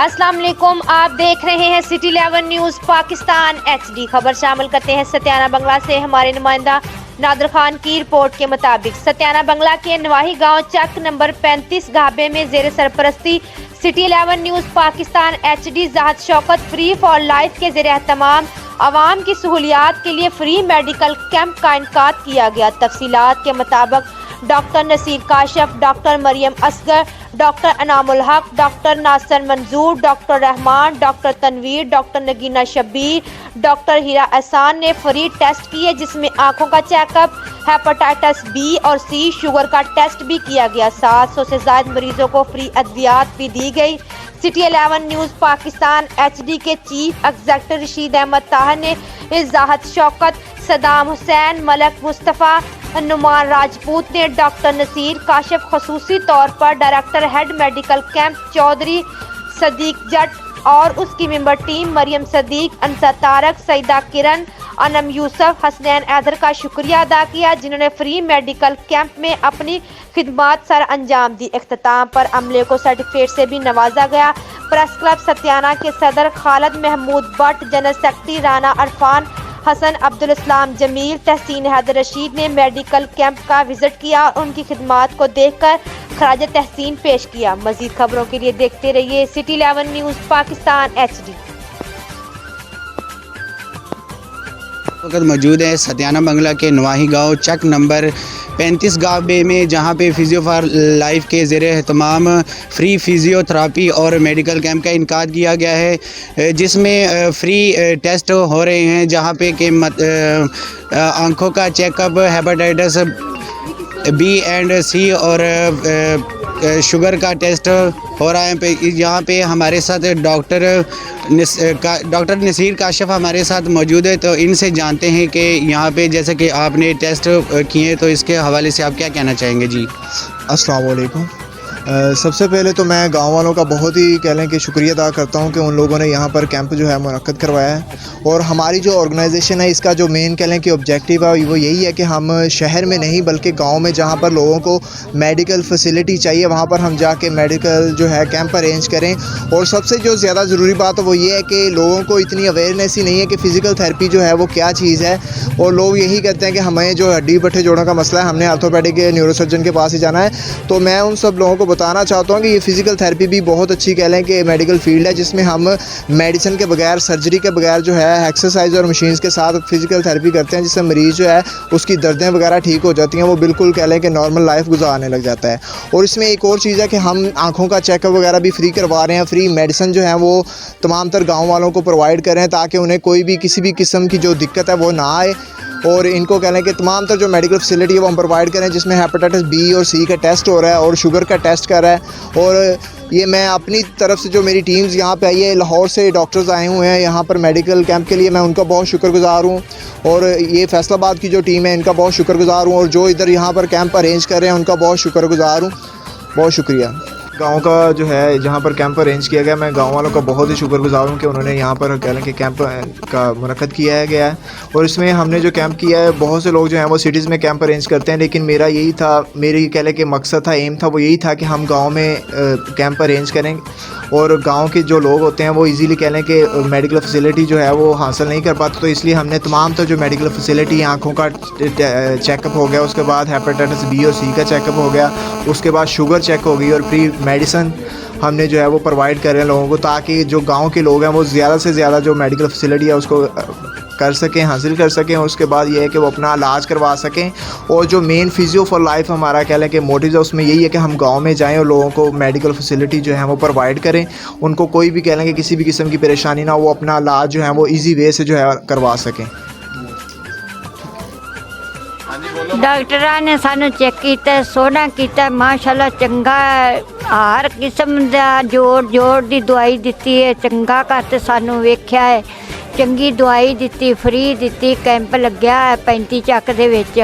अस्सलाम वालेकुम, आप देख रहे हैं सिटी 11 न्यूज़ पाकिस्तान HD। खबर शामिल करते हैं सत्याना बंगला से। हमारे नुमाइंदा नादर खान की रिपोर्ट के मुताबिक सत्याना बंगला के नवाही गांव चक नंबर 35 गाबे में जेर सरपरस्ती सिटी 11 न्यूज़ पाकिस्तान HD ज़ाहत शौकत फ्री फॉर लाइफ के जेर एहतमाम आवाम की सहूलियात के लिए फ्री मेडिकल कैंप का इनकाद किया गया। तफसीलात के मुताबिक doctor Naseer Kashaf, doctor Maryam Asghar, doctor Anamul Haq, doctor Nasir Manzoor, doctor Rehman, doctor Tanveer, doctor Nageena Shabbir, doctor Heera Ehsan ने फ्री टेस्ट किए, जिसमें आंखों का चेकअप, हेपेटाइटिस B और C, शुगर का टेस्ट भी किया गया। 700 से ज्यादा मरीजों को फ्री अद्वियात भी दी गई। सिटी 11 न्यूज़ पाकिस्तान HD के चीफ एग्जीक्यूटिव रशीद अहमद ताहर ने इजाहत शौकत, सदाम हुसैन, मलक मुस्तफ़ा, नुमान राजपूत ने डॉक्टर नसीर काशफ, खसूसी तौर पर director head medical camp Chaudhry Sadiq Jat और उसकी मेंबर टीम मरियम सदीक, अंसा तारक, सईदा किरण, अनम यूसुफ, हसनैन ऐदर का शुक्रिया अदा किया, जिन्होंने फ्री मेडिकल कैंप में अपनी खिदमात सर अंजाम दी। इख्तिताम पर अमले को सर्टिफिकेट से भी नवाजा गया। प्रेस क्लब सत्याना के सदर खालिद महमूद भट्ट, जनरल सेक्रेटरी राना अरफान हसन, अब्दुल इस्लाम जमील, तहसीन हैदर रशीद ने मेडिकल कैंप का विजिट किया और उनकी खिदमात को देखकर खराज तहसीन पेश किया। मजीद खबरों के लिए देखते रहिए सिटी 11 न्यूज़ पाकिस्तान HD। वक्त मौजूद है सत्याना बंगला के नवाही गांव चक नंबर 35 गाबे में, जहां पे फिजियो फॉर लाइफ के ज़ेर एहतमाम फ्री फिजियोथेरापी और मेडिकल कैंप का इनकाद किया गया है, जिसमें फ्री टेस्ट हो रहे हैं, जहां पे कि आँखों का checkup, hepatitis B and C और शुगर का टेस्ट हो रहा है। यहाँ पे हमारे साथ डॉक्टर नसीर काशफ हमारे साथ मौजूद है, तो इनसे जानते हैं कि यहाँ पे जैसे कि आपने टेस्ट किए, तो इसके हवाले से आप क्या कहना चाहेंगे जी? अस्सलाम वालेकुम। सबसे पहले तो मैं गांव वालों का बहुत ही कह लें कि शुक्रिया अदा करता हूं कि उन लोगों ने यहाँ पर कैंप जो है मुनक्कद करवाया है। और हमारी जो ऑर्गेनाइजेशन है, इसका जो मेन कह लें कि ऑब्जेक्टिव है वो यही है कि हम शहर में नहीं बल्कि गांव में जहाँ पर लोगों को मेडिकल फैसिलिटी चाहिए, वहाँ पर हम जाके मेडिकल जो है कैंप अरेंज करें। और सबसे जो ज़्यादा ज़रूरी बात है वो ये है कि लोगों को इतनी अवेयरनेस ही नहीं है कि फ़िज़िकल थेरेपी जो है वो क्या चीज़ है। और लोग यही कहते हैं कि हमें जो हड्डी बट्टे जोड़ों का मसला है, हमने आर्थोपेडिक न्यूरोसर्जन के पास ही जाना है। तो मैं उन सब लोगों को बताना चाहता हूँ कि ये फ़िज़िकल थेरेपी भी बहुत अच्छी कह लें कि मेडिकल फील्ड है, जिसमें हम मेडिसिन के बगैर, सर्जरी के बगैर जो है एक्सरसाइज और मशीन्स के साथ फ़िज़िकल थेरेपी करते हैं, जिससे मरीज़ जो है उसकी दर्दें वगैरह ठीक हो जाती हैं, वो बिल्कुल कह लें कि नॉर्मल लाइफ गुजारने लग जाता है। और इसमें एक और चीज़ है कि हम आँखों का चेकअप वगैरह भी फ्री करवा रहे हैं। फ्री मेडिसिन जो है वो तमाम तर गाँव वालों को प्रोवाइड करें, ताकि उन्हें कोई भी किसी भी किस्म की जो दिक्कत है वो ना आए। और इनको कह लें कि तमाम तर जो मेडिकल फैसिलिटी है वो हम प्रोवाइड करें, जिसमें हेपेटाइटिस B और C का टेस्ट हो रहा है और शुगर का टेस्ट कर रहा है। और ये मैं अपनी तरफ से जो मेरी टीम्स यहाँ पे आई है, लाहौर से डॉक्टर्स आए हुए हैं यहाँ पर मेडिकल कैंप के लिए, मैं उनका बहुत शुक्रगुजार हूँ। और ये फैसलाबाद की जो टीम है इनका बहुत शुक्रगुजार हूँ, और जो इधर यहाँ पर कैंप अरेंज कर रहे हैं उनका बहुत शुक्रगुजार हूँ। बहुत शुक्रिया। गांव का जो है जहाँ पर कैंप अरेंज किया गया, मैं गांव वालों का बहुत ही शुक्रगुजार हूँ कि उन्होंने यहाँ पर कह लें कि कैंप का मुनक्कद किया गया है। और इसमें हमने जो कैंप किया है, बहुत से लोग जो हैं वो सिटीज़ में कैंप अरेंज करते हैं, लेकिन मेरा यही था, मेरी कह लें कि मकसद था, एम था, वो यही था कि हम गाँव में कैंप अरेंज करें। और गांव के जो लोग होते हैं वो इजीली कह लें कि मेडिकल फैसिलिटी जो है वो हासिल नहीं कर पाते, तो इसलिए हमने तमाम तो जो मेडिकल फैसिलिटी, आँखों का चेकअप हो गया, उसके बाद हेपेटाइटिस B और C का चेकअप हो गया, उसके बाद शुगर चेक हो गई, और फ्री मेडिसिन हमने जो है वो प्रोवाइड कर रहे हैं लोगों को, ताकि जो गांव के लोग हैं वो ज़्यादा से ज़्यादा जो मेडिकल फैसिलिटी है उसको कर सकें, हासिल कर सकें। और उसके बाद ये है कि वो अपना इलाज करवा सकें। और जो मेन फिजियो फॉर लाइफ हमारा कह लें कि मोटिव है, उसमें यही है कि हम गांव में जाएं और लोगों को मेडिकल फैसिलिटी जो है वो प्रोवाइड करें, उनको कोई भी कह लें कि किसी भी किस्म की परेशानी ना हो, वो अपना इलाज जो है वो ईजी वे से जो है करवा सकें। डॉक्टरां ने सानू चेक किया, सोना किया, माशाल्लाह चंगा, हर किस्म दा जोड़ दी दवाई दित्ती है, चंगा करते सानू वेख्या है, चंगी दवाई दित्ती, फ्री दित्ती। कैंप लग्या है 35 ਚੱਕ ਦੇ ਵਿੱਚ।